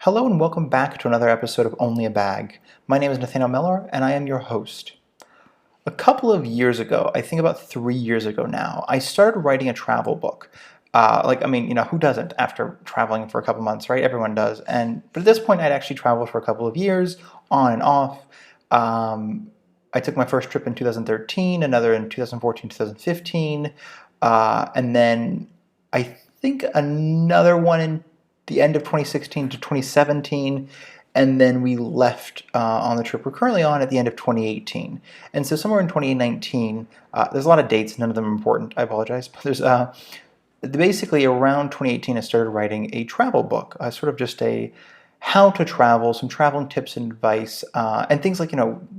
Hello and welcome back to another episode of Only a Bag. My name is Nathaniel Miller and I am your host. A couple of years ago, I think about 3 years ago now, I started writing a travel book. Who doesn't after traveling for a couple months, right? Everyone does. But at this point, I'd actually traveled for a couple of years, on and off. I took my first trip in 2013, another in 2014, 2015, and then I think another one in the end of 2016 to 2017, and then we left on the trip we're currently on at the end of 2018. And so somewhere in 2019, there's a lot of dates, none of them are important, I apologize, but there's basically around 2018 I started writing a travel book, sort of just a how to travel, some traveling tips and advice, and things like,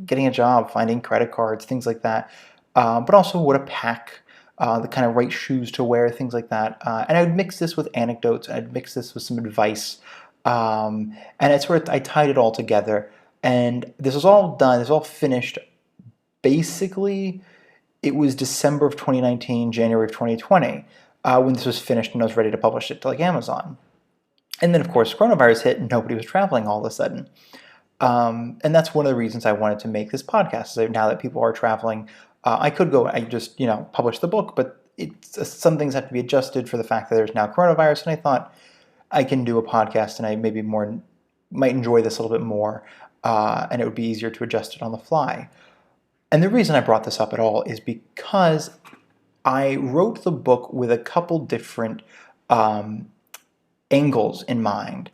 getting a job, finding credit cards, things like that, but also what to pack, the kind of right shoes to wear, things like that. And I would mix this with anecdotes, I'd mix this with some advice, and I tied it all together. And this was all done, this was all finished. Basically, it was December of 2019, January of 2020, when this was finished and I was ready to publish it to Amazon. And then, of course, coronavirus hit and nobody was traveling all of a sudden. And that's one of the reasons I wanted to make this podcast. So now that people are traveling, I could go, I just, publish the book, but some things have to be adjusted for the fact that there's now coronavirus. And I thought I can do a podcast and I might enjoy this a little bit more. And it would be easier to adjust it on the fly. And the reason I brought this up at all is because I wrote the book with a couple different angles in mind,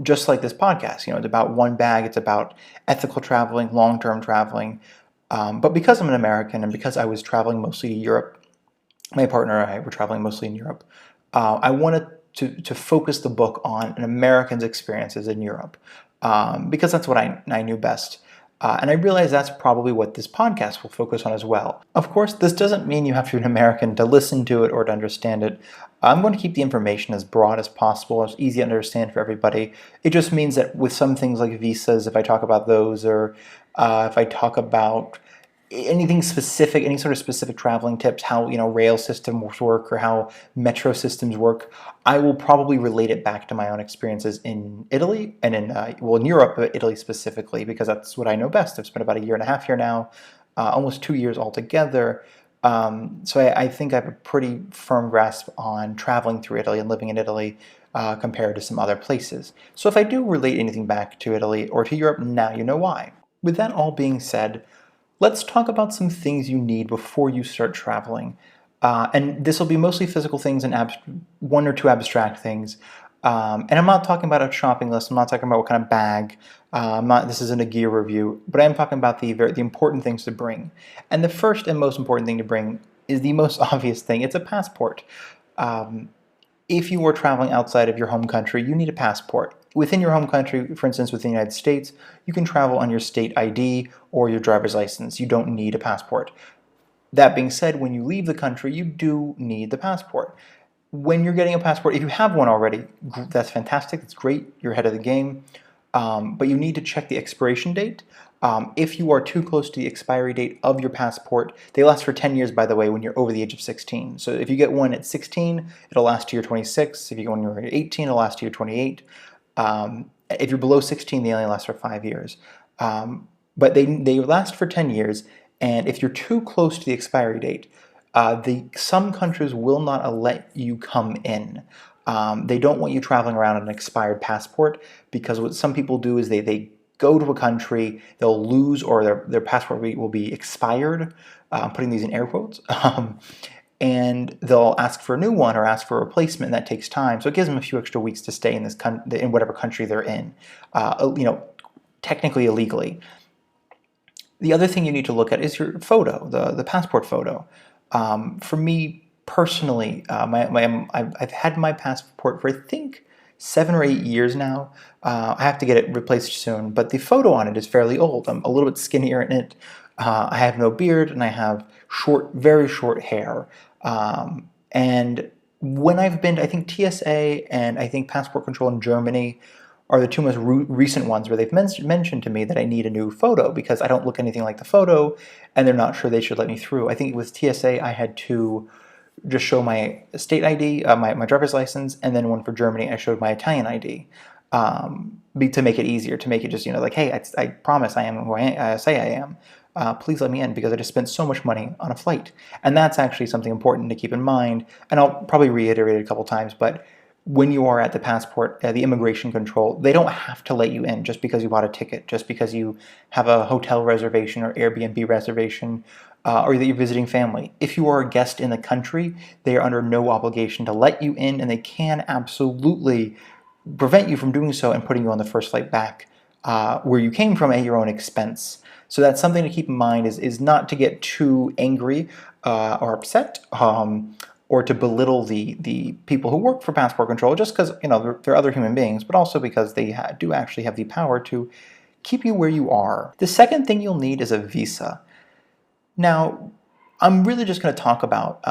just like this podcast. It's about one bag, it's about ethical traveling, long-term traveling. But because I'm an American and because I was traveling mostly to Europe, my partner and I were traveling mostly in Europe, I wanted to focus the book on an American's experiences in Europe, because that's what I knew best. And I realize that's probably what this podcast will focus on as well. Of course, this doesn't mean you have to be an American to listen to it or to understand it. I'm going to keep the information as broad as possible, as easy to understand for everybody. It just means that with some things like visas, if I talk about those, or if I talk about anything specific, any sort of specific traveling tips, how rail systems work or how metro systems work, I will probably relate it back to my own experiences in Italy and in Europe, but Italy specifically, because that's what I know best. I've spent about a year and a half here now, almost 2 years altogether. So I think I have a pretty firm grasp on traveling through Italy and living in Italy compared to some other places. So if I do relate anything back to Italy or to Europe, now you know why. With that all being said, let's talk about some things you need before you start traveling. And this will be mostly physical things and one or two abstract things. And I'm not talking about a shopping list. I'm not talking about what kind of bag. This isn't a gear review, but I am talking about the important things to bring. And the first and most important thing to bring is the most obvious thing. It's a passport. If you are traveling outside of your home country, you need a passport. Within your home country, for instance, within the United States, you can travel on your state ID or your driver's license. You don't need a passport. That being said, when you leave the country, you do need the passport. When you're getting a passport, if you have one already, that's fantastic, that's great, you're ahead of the game. But you need to check the expiration date. If you are too close to the expiry date of your passport, they last for 10 years, by the way, when you're over the age of 16. So if you get one at 16, it'll last to your 26. If you get one when you're 18, it'll last to your 28. If you're below 16, they only last for 5 years. But they last for 10 years, and if you're too close to the expiry date, some countries will not let you come in. They don't want you traveling around on an expired passport, because what some people do is they go to a country, they'll lose, or their passport will be expired, I'm putting these in air quotes, and they'll ask for a new one or ask for a replacement, and that takes time. So it gives them a few extra weeks to stay in whatever country they're in, technically illegally. The other thing you need to look at is your photo, the passport photo. For me personally, I've had my passport for I think 7 or 8 years now. I have to get it replaced soon, but the photo on it is fairly old. I'm a little bit skinnier in it. I have no beard and I have very short hair. And when I've been to, I think TSA and I think Passport Control in Germany are the two most recent ones where they've mentioned to me that I need a new photo because I don't look anything like the photo and they're not sure they should let me through. I think with TSA I had to just show my state ID, my driver's license, and then one for Germany I showed my Italian ID. to make it easier, to make it just, like, hey, I promise I am who I say I am. Please let me in because I just spent so much money on a flight. And that's actually something important to keep in mind. And I'll probably reiterate it a couple times, but when you are at the passport, the immigration control, they don't have to let you in just because you bought a ticket, just because you have a hotel reservation or Airbnb reservation, or that you're visiting family. If you are a guest in the country, they are under no obligation to let you in, and they can absolutely prevent you from doing so and putting you on the first flight back where you came from at your own expense. So that's something to keep in mind, is not to get too angry or upset, or to belittle the people who work for passport control, just because they're other human beings, but also because they do actually have the power to keep you where you are. The second thing you'll need is a visa. Now, I'm really just going to talk about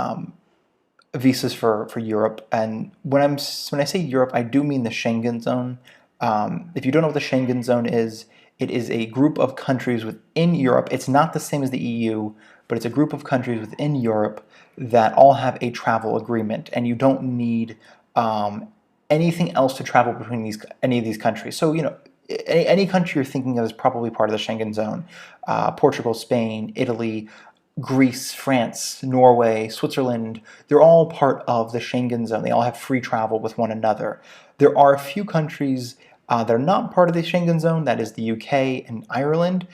visas for Europe, and when I say Europe, I do mean the Schengen zone. If you don't know what the Schengen zone is, it is a group of countries within Europe. It's not the same as the EU, but it's a group of countries within Europe that all have a travel agreement, and you don't need anything else to travel between any of these countries. So, any country you're thinking of is probably part of the Schengen zone. Portugal, Spain, Italy, Greece, France, Norway, Switzerland, they're all part of the Schengen zone. They all have free travel with one another. There are a few countries that are not part of the Schengen zone. That is the UK and Ireland.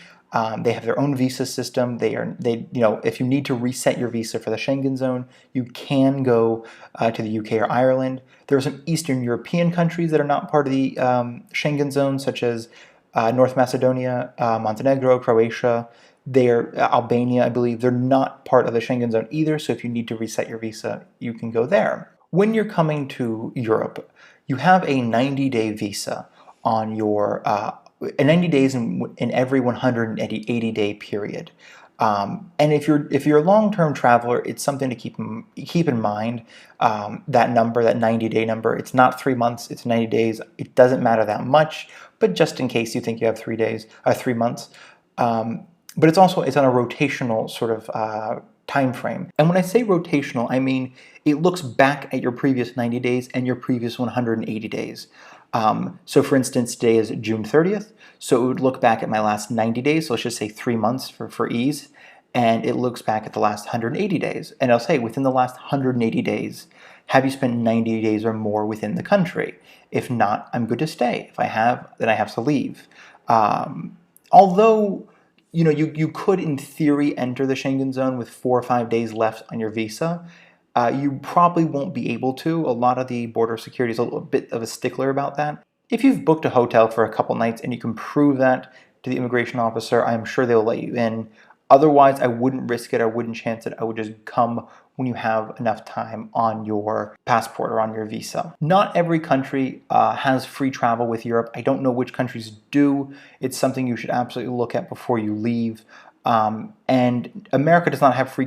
They have their own visa system. If you need to reset your visa for the Schengen zone, you can go to the UK or Ireland. There are some Eastern European countries that are not part of the Schengen zone, such as North Macedonia, Montenegro, Croatia. They're Albania, I believe. They're not part of the Schengen zone either, so if you need to reset your visa, you can go there. When you're coming to Europe, you have a 90-day visa on your 90 days in every 180-day period. And if you're a long-term traveler, it's something to keep in mind. That number, that 90-day number, it's not 3 months, it's 90 days. It doesn't matter that much, but just in case you think you have 3 months. But it's on a rotational sort of time frame. And when I say rotational, I mean it looks back at your previous 90 days and your previous 180 days. So for instance, today is June 30th, so it would look back at my last 90 days, so let's just say 3 months for ease, and it looks back at the last 180 days, and I'll say within the last 180 days, have you spent 90 days or more within the country? If not, I'm good to stay. If I have, then I have to leave. Although you could, in theory, enter the Schengen zone with 4 or 5 days left on your visa. You probably won't be able to. A lot of the border security is a little bit of a stickler about that. If you've booked a hotel for a couple nights and you can prove that to the immigration officer, I'm sure they'll let you in. Otherwise, I wouldn't risk it. I wouldn't chance it. I would just come when you have enough time on your passport or on your visa. Not every country has free travel with Europe. I don't know which countries do. It's something you should absolutely look at before you leave. And America does not have free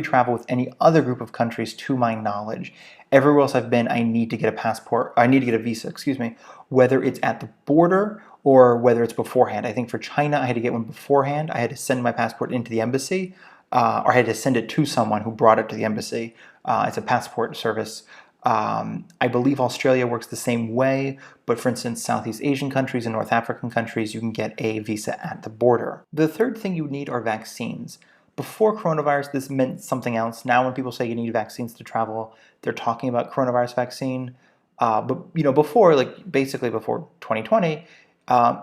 travel with any other group of countries, to my knowledge. Everywhere else I've been, I need to get a visa, whether it's at the border or whether it's beforehand. I think for China, I had to get one beforehand. I had to send my passport into the embassy, or I had to send it to someone who brought it to the embassy. It's a passport service. I believe Australia works the same way, but for instance, Southeast Asian countries and North African countries, you can get a visa at the border. The third thing you need are vaccines. Before coronavirus, this meant something else. Now when people say you need vaccines to travel, they're talking about coronavirus vaccine. But before 2020,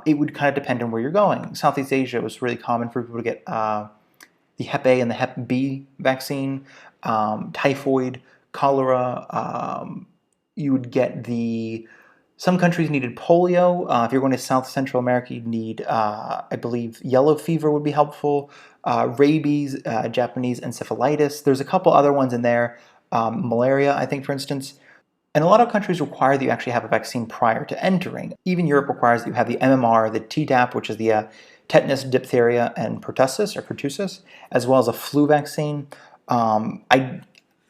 it would kind of depend on where you're going. Southeast Asia was really common for people to get the Hep A and the Hep B vaccine, typhoid, cholera. You would get some countries needed polio. If you're going to South Central America, you'd need, I believe, yellow fever would be helpful. Rabies, Japanese encephalitis. There's a couple other ones in there. Malaria, I think, for instance. And a lot of countries require that you actually have a vaccine prior to entering. Even Europe requires that you have the MMR, the Tdap, which is the tetanus, diphtheria, and pertussis, as well as a flu vaccine. No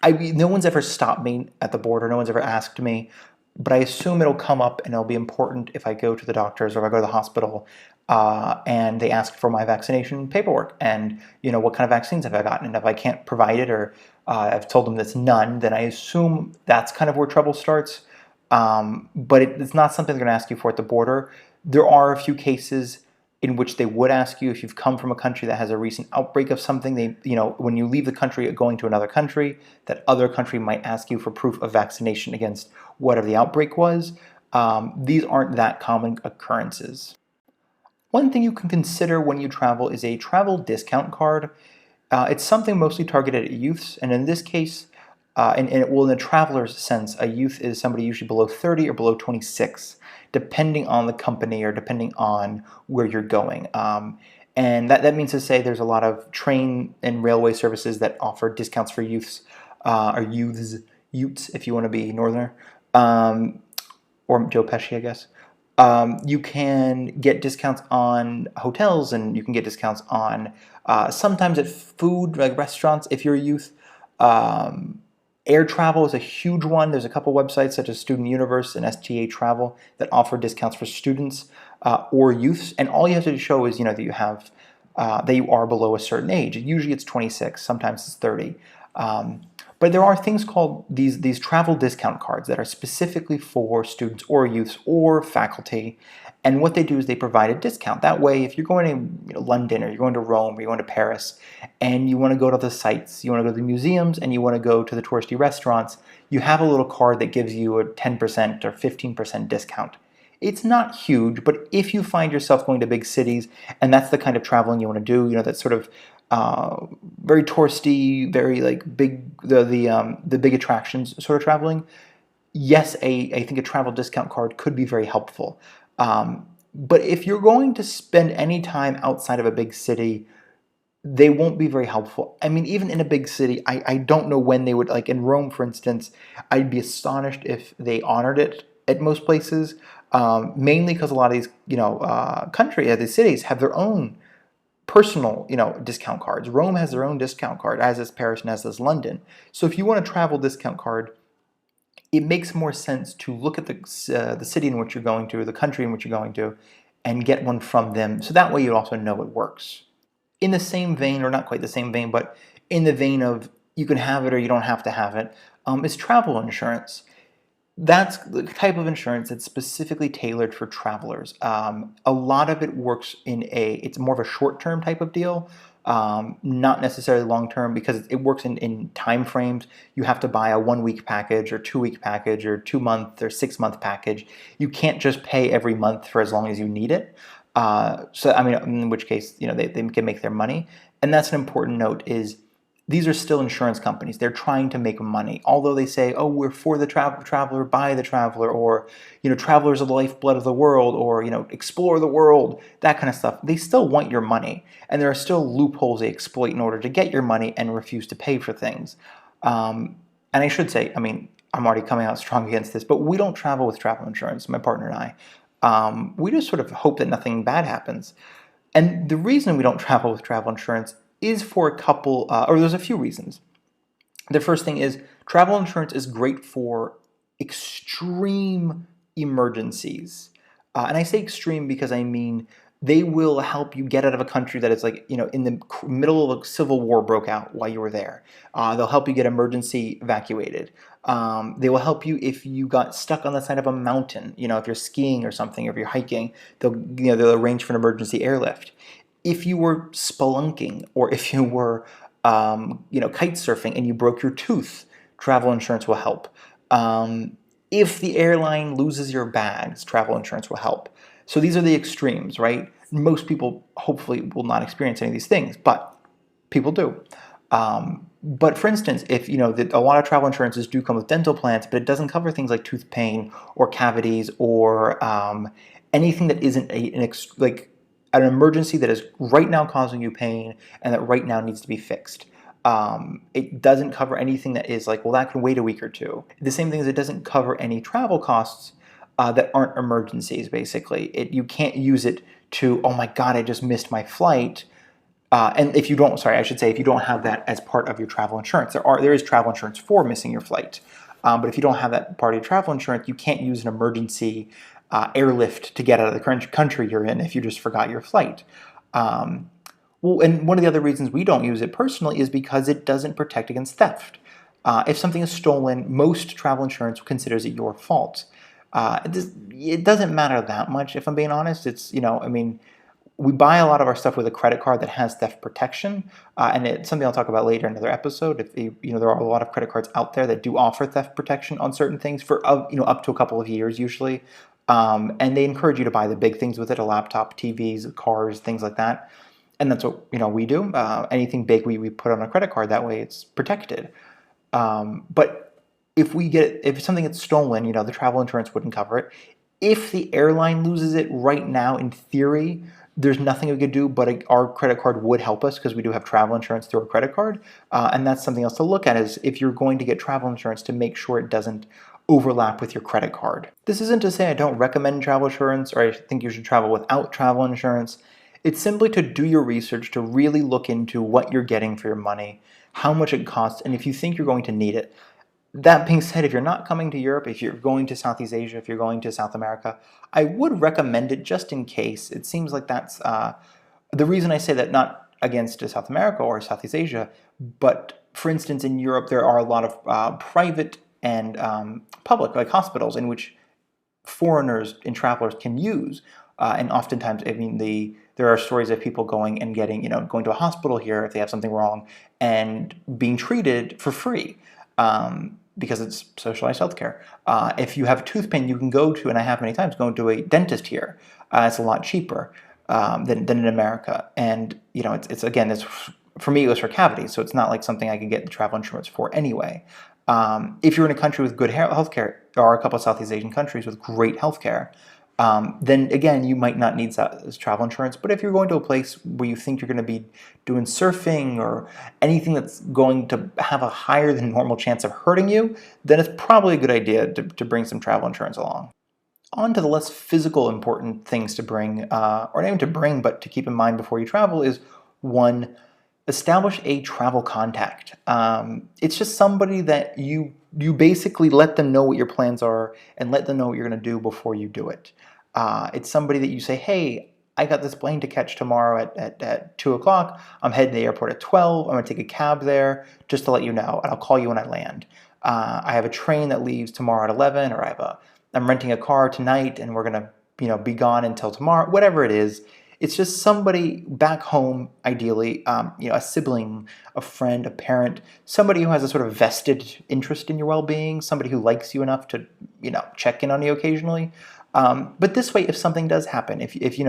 one's ever stopped me at the border. No one's ever asked me, but I assume it'll come up and it'll be important if I go to the doctors or if I go to the hospital and they ask for my vaccination paperwork and what kind of vaccines have I gotten. And if I can't provide it or I've told them that's none, then I assume that's kind of where trouble starts. but it's not something they're going to ask you for at the border. There are a few cases in which they would ask you if you've come from a country that has a recent outbreak of something. When you leave the country going to another country, that other country might ask you for proof of vaccination against whatever the outbreak was. These aren't that common occurrences. One thing you can consider when you travel is a travel discount card. It's something mostly targeted at youths, and in this case, in a traveler's sense, a youth is somebody usually below 30 or below 26, depending on the company or depending on where you're going. And that means to say there's a lot of train and railway services that offer discounts for youths, or youths, if you want to be northerner, or Joe Pesci, I guess. You can get discounts on hotels, and you can get discounts on sometimes at food, like restaurants, if you're a youth. Air travel is a huge one. There's a couple websites such as Student Universe and STA Travel that offer discounts for students or youths, and all you have to show is that you have that you are below a certain age. Usually it's 26, sometimes it's 30. But there are things called these travel discount cards that are specifically for students or youths or faculty. And what they do is they provide a discount. That way, if you're going to London, or you're going to Rome, or you're going to Paris, and you want to go to the sites, you want to go to the museums, and you want to go to the touristy restaurants, you have a little card that gives you a 10% or 15% discount. It's not huge, but if you find yourself going to big cities, and that's the kind of traveling you want to do, that sort of very touristy, very like big, the big attractions sort of traveling, yes, I think a travel discount card could be very helpful. But if you're going to spend any time outside of a big city, they won't be very helpful. I mean, even in a big city, I don't know when they would, like in Rome, for instance, I'd be astonished if they honored it at most places, mainly because a lot of these, these cities have their own personal, discount cards. Rome has their own discount card, as does Paris and as does London. So if you want a travel discount card, it makes more sense to look at the city in which you're going to, the country in which you're going to, and get one from them. So that way you also know it works. In the same vein, or not quite the same vein, but in the vein of you can have it or you don't have to have it, is travel insurance. That's the type of insurance that's specifically tailored for travelers. A lot of it works it's more of a short-term type of deal, not necessarily long-term, because it works in time frames. You have to buy a 1-week package or 2-week package or 2-month or 6-month package. You can't just pay every month for as long as you need it. So, I mean, in which case, they can make their money. And that's an important note, is these are still insurance companies. They're trying to make money. Although they say, oh, we're for the traveler, by the traveler, or, travelers are the lifeblood of the world, or, explore the world, that kind of stuff. They still want your money. And there are still loopholes they exploit in order to get your money and refuse to pay for things. And I should say, I mean, I'm already coming out strong against this, but we don't travel with travel insurance, my partner and I. We just sort of hope that nothing bad happens. And the reason we don't travel with travel insurance is for a couple, or there's a few reasons. The first thing is travel insurance is great for extreme emergencies. And I say extreme because I mean they will help you get out of a country that is like, in the middle of a civil war broke out while you were there. They'll help you get emergency evacuated. They will help you if you got stuck on the side of a mountain, if you're skiing or something, or if you're hiking, they'll arrange for an emergency airlift. If you were spelunking, or if you were, kite surfing and you broke your tooth, travel insurance will help. If the airline loses your bags, travel insurance will help. So these are the extremes, right? Most people hopefully will not experience any of these things, but people do. But for instance, if a lot of travel insurances do come with dental plans, but it doesn't cover things like tooth pain or cavities or anything that isn't an emergency that is right now causing you pain and that right now needs to be fixed. It doesn't cover anything that is like, well, that can wait a week or two. The same thing as it doesn't cover any travel costs that aren't emergencies, basically. You can't use it to, oh my God, I just missed my flight. And if you don't have that as part of your travel insurance, there is travel insurance for missing your flight. But if you don't have that part of your travel insurance, you can't use an emergency airlift to get out of the country you're in if you just forgot your flight. And one of the other reasons we don't use it personally is because it doesn't protect against theft. If something is stolen, most travel insurance considers it your fault. It doesn't matter that much, if I'm being honest. It's, I mean, we buy a lot of our stuff with a credit card that has theft protection, and it's something I'll talk about later in another episode. If there are a lot of credit cards out there that do offer theft protection on certain things for up to a couple of years usually, and they encourage you to buy the big things with it: a laptop, TVs, cars, things like that. And that's what we do. Anything big we put on a credit card. That way it's protected. But if something gets stolen, the travel insurance wouldn't cover it. If the airline loses it right now, in theory, there's nothing we could do, but our credit card would help us because we do have travel insurance through our credit card. And that's something else to look at, is if you're going to get travel insurance, to make sure it doesn't overlap with your credit card. This isn't to say I don't recommend travel insurance or I think you should travel without travel insurance. It's simply to do your research, to really look into what you're getting for your money, how much it costs, and if you think you're going to need it. That being said, if you're not coming to Europe, if you're going to Southeast Asia, if you're going to South America, I would recommend it just in case. It seems like that's the reason I say that, not against South America or Southeast Asia, but for instance, in Europe, there are a lot of private and public, like hospitals, in which foreigners and travelers can use. And oftentimes, I mean, there are stories of people going and going to a hospital here if they have something wrong and being treated for free. Because it's socialized healthcare. If you have tooth pain, you can go to, and I have many times, go to a dentist here. It's a lot cheaper than in America. And, it's for me, it was for cavities, so it's not like something I could get the travel insurance for anyway. If you're in a country with good healthcare, there are a couple of Southeast Asian countries with great healthcare, then again, you might not need travel insurance. But if you're going to a place where you think you're going to be doing surfing or anything that's going to have a higher than normal chance of hurting you, then it's probably a good idea to bring some travel insurance along. On to the less physical important things to bring, or not even to bring, but to keep in mind before you travel is, one, establish a travel contact. It's just somebody that you basically let them know what your plans are and let them know what you're going to do before you do it. It's somebody that you say, hey, I got this plane to catch tomorrow at 2 o'clock. I'm heading to the airport at 12. I'm going to take a cab there just to let you know, and I'll call you when I land. I have a train that leaves tomorrow at 11, or I'm renting a car tonight, and we're going to be gone until tomorrow. Whatever it is, it's just somebody back home, ideally, a sibling, a friend, a parent, somebody who has a sort of vested interest in your well-being, somebody who likes you enough to, check in on you occasionally. But this way, if something does happen, if you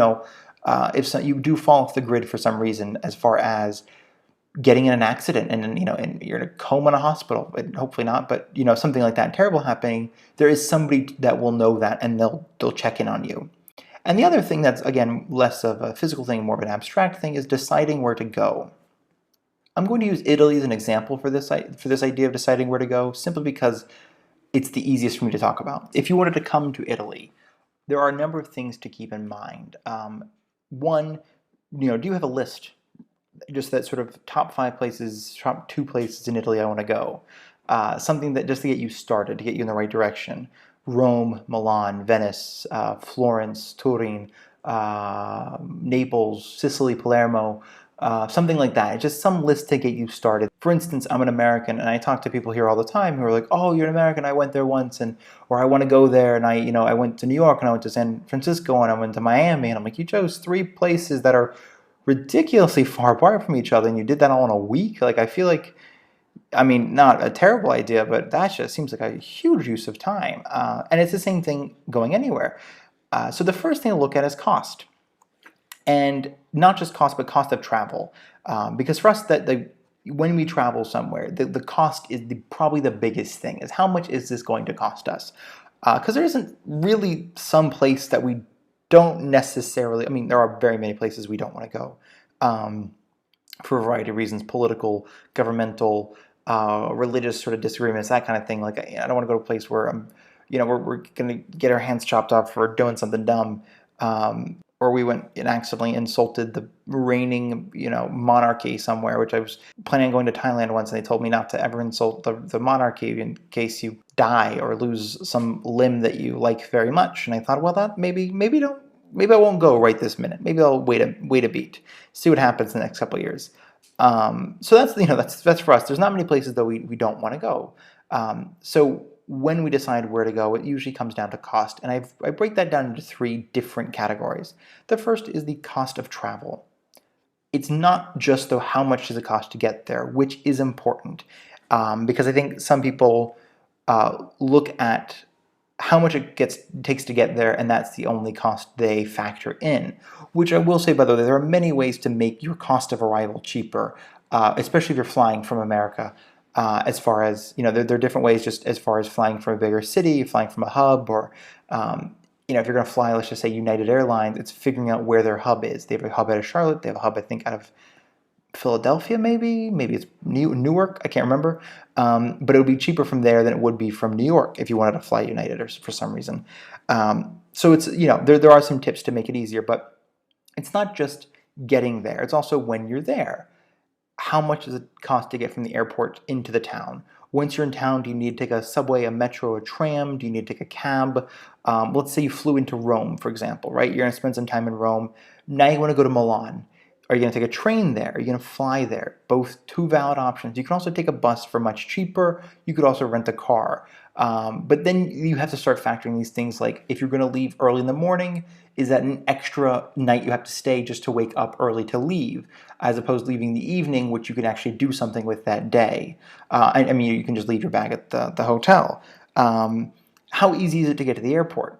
do fall off the grid for some reason, as far as getting in an accident and you're in a coma in a hospital, and hopefully not, but something like that terrible happening, there is somebody that will know that, and they'll check in on you. And the other thing that's, again, less of a physical thing, more of an abstract thing, is deciding where to go. I'm going to use Italy as an example for this idea of deciding where to go, simply because it's the easiest for me to talk about. If you wanted to come to Italy, there are a number of things to keep in mind. One, do you have a list? Just that sort of top 5 places, top 2 places in Italy I want to go. Something that just to get you started, to get you in the right direction. Rome, Milan, Venice, Florence, Turin, Naples, Sicily, Palermo, something like that. It's just some list to get you started. For instance, I'm an American, and I talk to people here all the time who are like, "Oh, you're an American. I went there once," or "I want to go there." And I went to New York, and I went to San Francisco, and I went to Miami, and I'm like, "You chose 3 places that are ridiculously far apart from each other, and you did that all in a week." Like, I feel like, not a terrible idea, but that just seems like a huge use of time. And it's the same thing going anywhere. So the first thing to look at is cost. And not just cost, but cost of travel. Because for us, when we travel somewhere, the cost is probably the biggest thing, is how much is this going to cost us? Because there isn't really some place that we don't necessarily, there are very many places we don't want to go. For a variety of reasons: political, governmental, religious sort of disagreements, that kind of thing. Like, I don't want to go to a place where we're going to get our hands chopped off for doing something dumb, or we went and accidentally insulted the reigning, monarchy somewhere, which I was planning on going to Thailand once, and they told me not to ever insult the monarchy in case you die or lose some limb that you like very much. And I thought, well, that maybe I won't go right this minute. Maybe I'll wait a beat, see what happens in the next couple of years. So that's for us. There's not many places that we don't want to go. So when we decide where to go, it usually comes down to cost. And I break that down into three different categories. The first is the cost of travel. It's not just, though, how much does it cost to get there, which is important, because I think some people look at how much takes to get there, and that's the only cost they factor in. Which I will say, by the way, there are many ways to make your cost of arrival cheaper, especially if you're flying from America. As far as, there are different ways, just as far as flying from a bigger city, flying from a hub, or if you're going to fly, let's just say United Airlines, it's figuring out where their hub is. They have a hub out of Charlotte. They have a hub, I think, out of Philadelphia, maybe it's Newark. I can't remember. But it would be cheaper from there than it would be from New York if you wanted to fly United or for some reason. So it's, there are some tips to make it easier, but it's not just getting there. It's also when you're there. How much does it cost to get from the airport into the town? Once you're in town, do you need to take a subway, a metro, a tram? Do you need to take a cab? Let's say you flew into Rome, for example, right? You're going to spend some time in Rome. Now you want to go to Milan. Are you going to take a train there? Are you going to fly there? Both two valid options. You can also take a bus for much cheaper. You could also rent a car. But then you have to start factoring these things like, if you're going to leave early in the morning, is that an extra night you have to stay just to wake up early to leave, as opposed to leaving the evening, which you can actually do something with that day. I mean, you can just leave your bag at the hotel. How easy is it to get to the airport?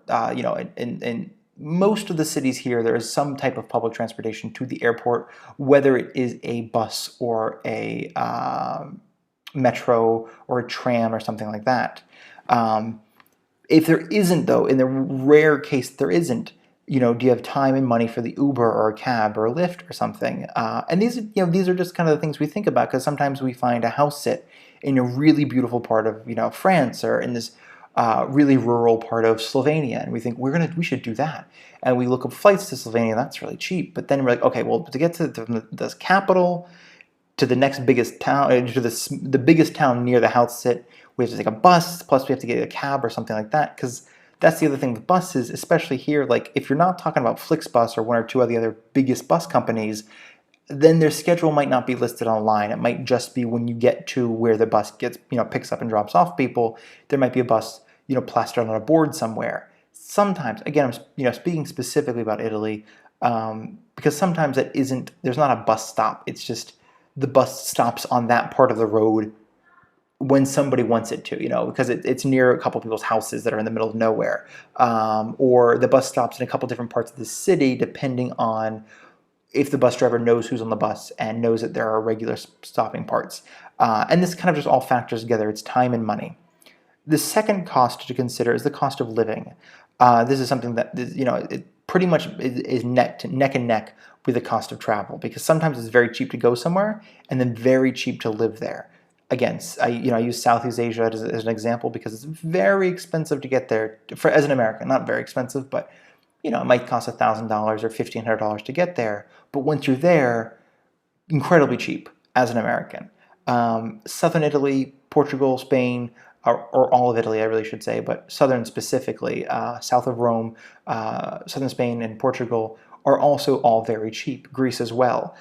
In most of the cities here, there is some type of public transportation to the airport, whether it is a bus or a metro or a tram or something like that. If there isn't, though, in the rare case there isn't, do you have time and money for the Uber or a cab or a Lyft or something? And these are just kind of the things we think about, because sometimes we find a house sit in a really beautiful part of France, or in this really rural part of Slovenia, and we think we should do that. And we look up flights to Slovenia, that's really cheap. But then we're like, okay, well, to get to the capital, to the next biggest town, to the biggest town near the house sit, we have to take a bus, plus we have to get a cab or something like that, because that's the other thing with buses, especially here. Like, if you're not talking about Flixbus or one or two of the other biggest bus companies, then their schedule might not be listed online. It might just be when you get to where the bus picks up and drops off people, there might be a bus, plastered on a board somewhere. Sometimes, again, I'm speaking specifically about Italy, because sometimes there's not a bus stop. It's just the bus stops on that part of the road when somebody wants it to, because it's near a couple people's houses that are in the middle of nowhere. Or the bus stops in a couple different parts of the city, depending on if the bus driver knows who's on the bus and knows that there are regular stopping parts. And this kind of just all factors together. It's time and money. The second cost to consider is the cost of living. This is something that it pretty much is neck and neck with the cost of travel, because sometimes it's very cheap to go somewhere and then very cheap to live there. Again, I use Southeast Asia as an example, because it's very expensive to get there as an American. Not very expensive, but it might cost $1,000 or $1,500 to get there. But once you're there, incredibly cheap as an American. Southern Italy, Portugal, Spain, or all of Italy, I really should say, but southern specifically, south of Rome, southern Spain and Portugal are also all very cheap. Greece as well.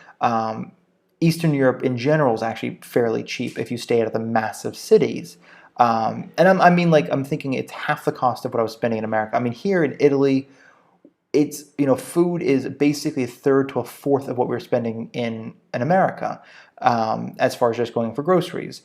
Eastern Europe in general is actually fairly cheap if you stay out of the massive cities. And I'm thinking it's half the cost of what I was spending in America. I mean, here in Italy, it's, food is basically a third to a fourth of what we're spending in America, as far as just going for groceries.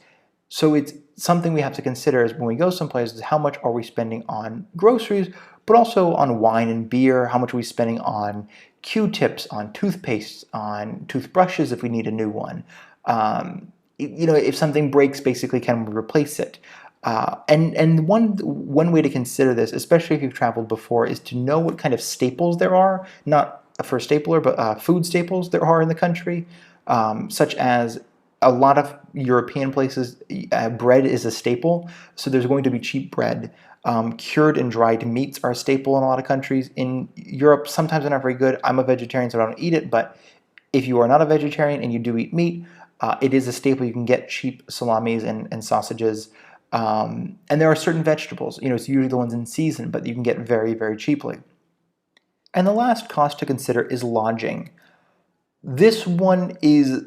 So it's something we have to consider is when we go someplace, is how much are we spending on groceries, but also on wine and beer. How much are we spending on Q-tips, on toothpaste, on toothbrushes if we need a new one. If something breaks, basically, can we replace it? And one way to consider this, especially if you've traveled before, is to know what kind of staples there are, not for a stapler, but food staples there are in the country, such as a lot of European places, bread is a staple, so there's going to be cheap bread. Cured and dried meats are a staple in a lot of countries. In Europe, sometimes they're not very good. I'm a vegetarian, so I don't eat it, but if you are not a vegetarian and you do eat meat, it is a staple. You can get cheap salamis and sausages. And there are certain vegetables, it's usually the ones in season, but you can get very, very cheaply. And the last cost to consider is lodging. This one is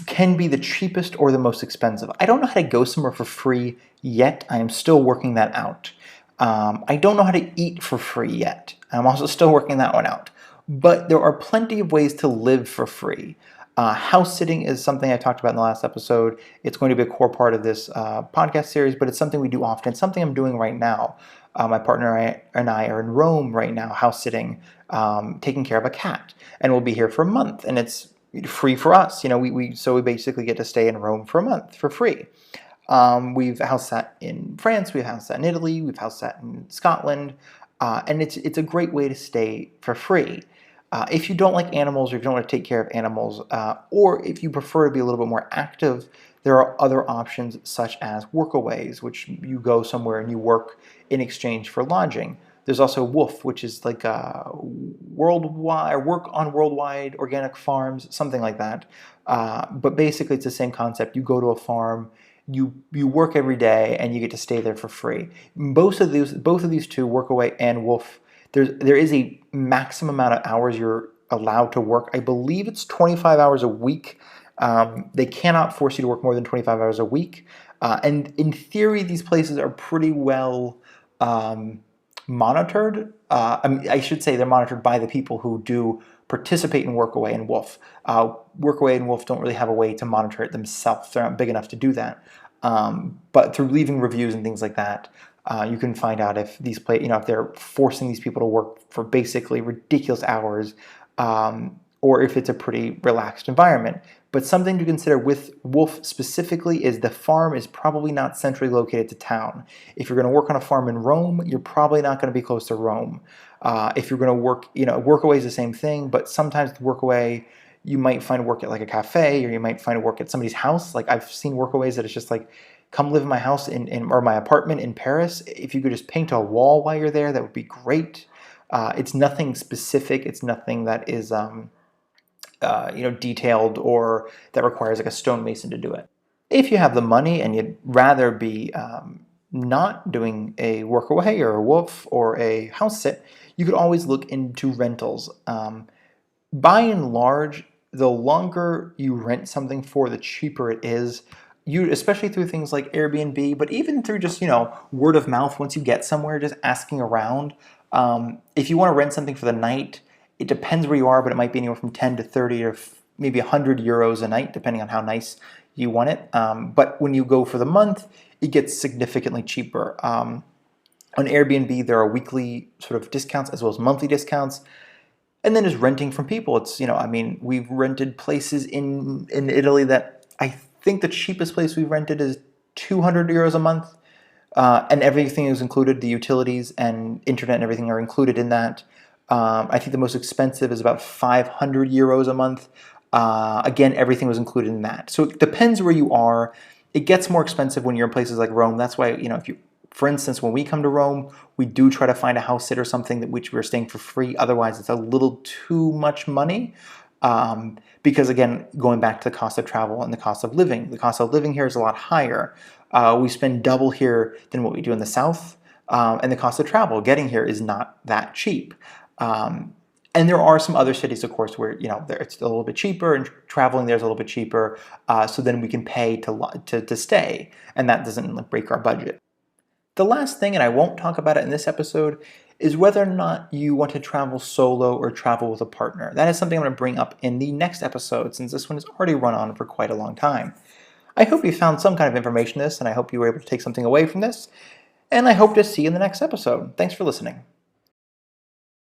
can be the cheapest or the most expensive. I don't know how to go somewhere for free yet. I am still working that out. I don't know how to eat for free yet. I'm also still working that one out. But there are plenty of ways to live for free. House sitting is something I talked about in the last episode. It's going to be a core part of this podcast series, but it's something we do often. It's something I'm doing right now. My partner and I are in Rome right now, house sitting, taking care of a cat, and we'll be here for a month, and it's free for us. So we basically get to stay in Rome for a month for free. We've house sat in France, we've house sat in Italy, we've house sat in Scotland, and it's a great way to stay for free. If you don't like animals, or if you don't want to take care of animals, or if you prefer to be a little bit more active, there are other options such as workaways, which you go somewhere and you work in exchange for lodging. There's also Woof, which is like a worldwide work on worldwide organic farms, something like that. But basically, it's the same concept. You go to a farm, you work every day, and you get to stay there for free. Both of these two, Workaway and Woof, there is a maximum amount of hours you're allowed to work. I believe it's 25 hours a week. They cannot force you to work more than 25 hours a week. And in theory, these places are pretty well monitored. I should say they're monitored by the people who do participate in Workaway and Woof. Workaway and Woof don't really have a way to monitor it themselves. They're not big enough to do that. But through leaving reviews and things like that, you can find out if if they're forcing these people to work for basically ridiculous hours, or if it's a pretty relaxed environment. But something to consider with Woof specifically is the farm is probably not centrally located to town. If you're going to work on a farm in Rome, you're probably not going to be close to Rome. If you're going to work, Workaway is the same thing, but sometimes the Workaway, you might find work at like a cafe, or you might find work at somebody's house. Like I've seen Workaways that it's just like, come live in my house or my apartment in Paris. If you could just paint a wall while you're there, that would be great. It's nothing specific. It's nothing that is detailed or that requires like a stonemason to do it. If you have the money and you'd rather be not doing a Workaway or a Woof or a house sit, you could always look into rentals. By and large, the longer you rent something for, the cheaper it is. Especially through things like Airbnb, but even through just word of mouth. Once you get somewhere, just asking around. If you want to rent something for the night, it depends where you are, but it might be anywhere from 10 to 30 or maybe 100 euros a night, depending on how nice you want it. But when you go for the month, it gets significantly cheaper. On Airbnb, there are weekly sort of discounts as well as monthly discounts. And then just renting from people. It's, we've rented places in Italy that I think the cheapest place we've rented is 200 euros a month. And everything is included. The utilities and internet and everything are included in that. I think the most expensive is about 500 euros a month. Again, everything was included in that. So it depends where you are. It gets more expensive when you're in places like Rome. That's why, for instance, when we come to Rome, we do try to find a house sit or something which we're staying for free. Otherwise, it's a little too much money. Because again, going back to the cost of travel and the cost of living here is a lot higher. We spend double here than what we do in the South. And the cost of travel getting here is not that cheap. And there are some other cities, of course, where it's a little bit cheaper and traveling there's a little bit cheaper. So then we can pay to stay, and that doesn't break our budget. The last thing, and I won't talk about it in this episode, is whether or not you want to travel solo or travel with a partner. That is something I'm going to bring up in the next episode, since this one has already run on for quite a long time. I hope you found some kind of information in this, and I hope you were able to take something away from this. And I hope to see you in the next episode. Thanks for listening.